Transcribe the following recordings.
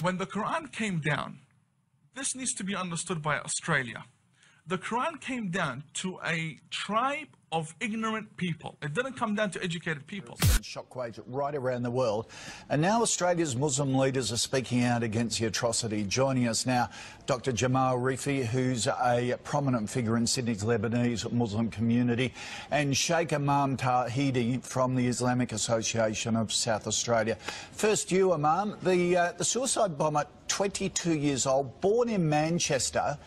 When the Quran came down, this needs to be understood by Australia. The Quran came down to a tribe of ignorant people. It didn't come down to educated people. Shockwaves right around the world. And now Australia's Muslim leaders are speaking out against the atrocity. Joining us now, Dr. Jamal Rifi, who's a prominent figure in Sydney's Lebanese Muslim community, and Sheikh Imam Tawhidi from the Islamic Association of South Australia. First you, Imam, the suicide bomber, 22 years old, born in Manchester.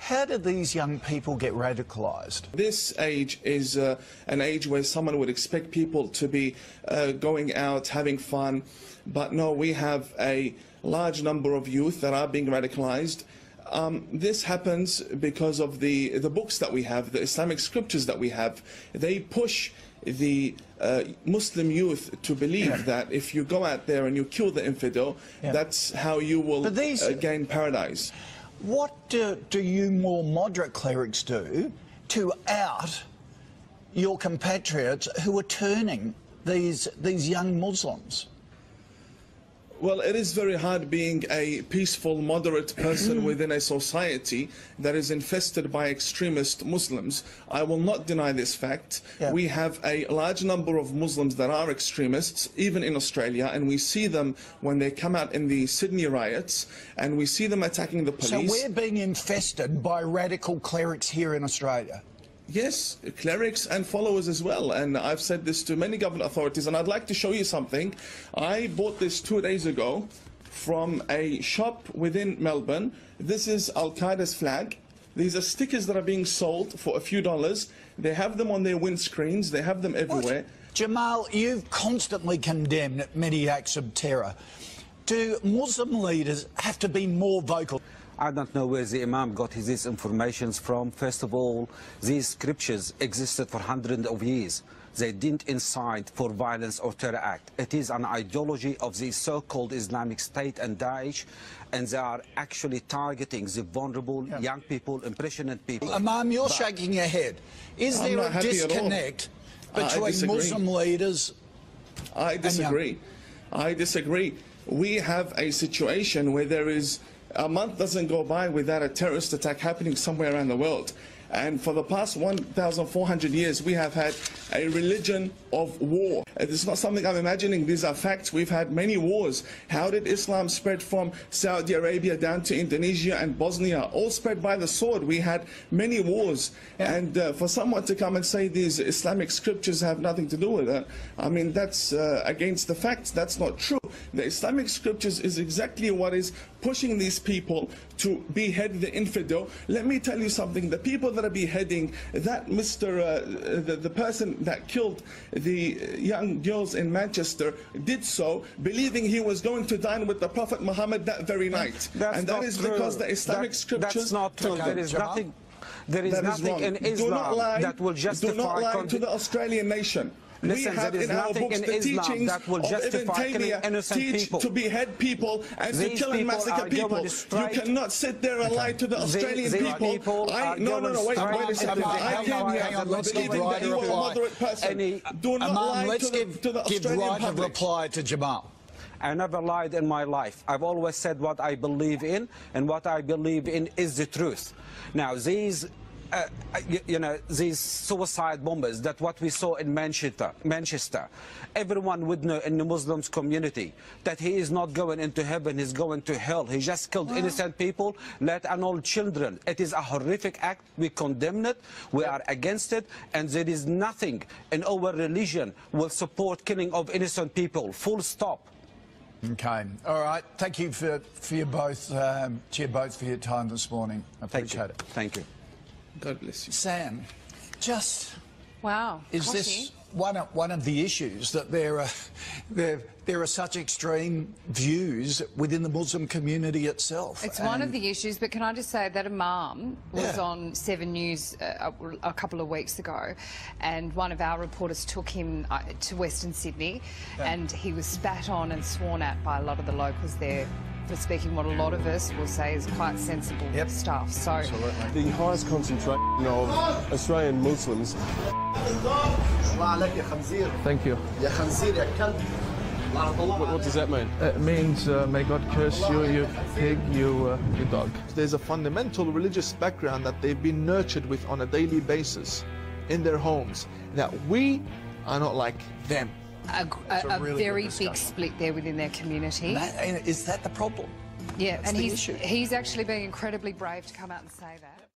How do these young people get radicalised? This age is an age where someone would expect people to be going out, having fun, but no, we have a large number of youth that are being radicalised. This happens because of the books that we have, the Islamic scriptures that we have. They push the Muslim youth to believe that if you go out there and you kill the infidel, that's how you will gain paradise. What do you more moderate clerics do to out your compatriots who are turning these young Muslims? Well, it is very hard being a peaceful, moderate person within a society that is infested by extremist Muslims. I will not deny this fact. We have a large number of Muslims that are extremists, even in Australia, and we see them when they come out in the Sydney riots, and we see them attacking the police. So we're being infested by radical clerics here in Australia? Yes, clerics and followers as well, and I've said this to many government authorities, and I'd like to show you something. I bought this 2 days ago from a shop within Melbourne. This is Al-Qaeda's flag. These are stickers that are being sold for a few dollars. They have them on their windscreens, they have them everywhere. Jamal, you've constantly condemned many acts of terror. Do Muslim leaders have to be more vocal? I don't know where the Imam got his information from. First of all, these scriptures existed for hundreds of years. They didn't incite for violence or terror act. It is an ideology of the so-called Islamic State and Daesh, and they are actually targeting the vulnerable young people, impressionate people. Imam, you're shaking your head. Is there a disconnect between Muslim leaders? I disagree. I disagree. We have a situation where there is a month doesn't go by without a terrorist attack happening somewhere around the world. And for the past 1,400 years, we have had a religion of war. It's not something I'm imagining. These are facts. We've had many wars. How did Islam spread from Saudi Arabia down to Indonesia and Bosnia? All spread by the sword. We had many wars. And for someone to come and say these Islamic scriptures have nothing to do with it, I mean, that's against the facts. That's not true. The Islamic scriptures is exactly what is pushing these people to behead the infidel. Let me tell you something. The people that are beheading, that the person that killed the young girls in Manchester did so believing he was going to dine with the Prophet Muhammad that very night. And that is because the Islamic scriptures... That's not true. There is nothing in Islam that will justify... Do not lie to the Australian nation. Listen, we have there is in our nothing books in the Islam teachings that will justify killing innocent people. to behead people and to kill and massacre people. You cannot sit there and lie to the Australian people. Wait a second. I came here believing that you are a moderate person. Do not lie to the Australian public. Reply to Jamal. I never lied in my life. I've always said what I believe in, and what I believe in is the truth. Now, these suicide bombers, that what we saw in Manchester, everyone would know in the Muslims community that he is not going into heaven, he's going to hell. He just killed innocent people, let alone children. It is a horrific act. We condemn it, we are against it, and there is nothing in our religion will support killing of innocent people. Full stop. Okay. All right. Thank you for you both, for your time this morning. I appreciate it. Thank you. God bless you. Sam, just... Wow. Is this one of the issues, that there are such extreme views within the Muslim community itself? It's one of the issues, but can I just say that Imam was on 7 News a couple of weeks ago, and one of our reporters took him to Western Sydney, and he was spat on and sworn at by a lot of the locals there for speaking what a lot of us will say is quite sensible stuff. So the highest concentration of Australian Muslims. Thank you. What does that mean? It means may God curse you, you pig, you dog. There's a fundamental religious background that they've been nurtured with on a daily basis in their homes, that we are not like them. A really very big split there within their community. Is that the problem? Yeah, That's and the issue. he's actually being incredibly brave to come out and say that.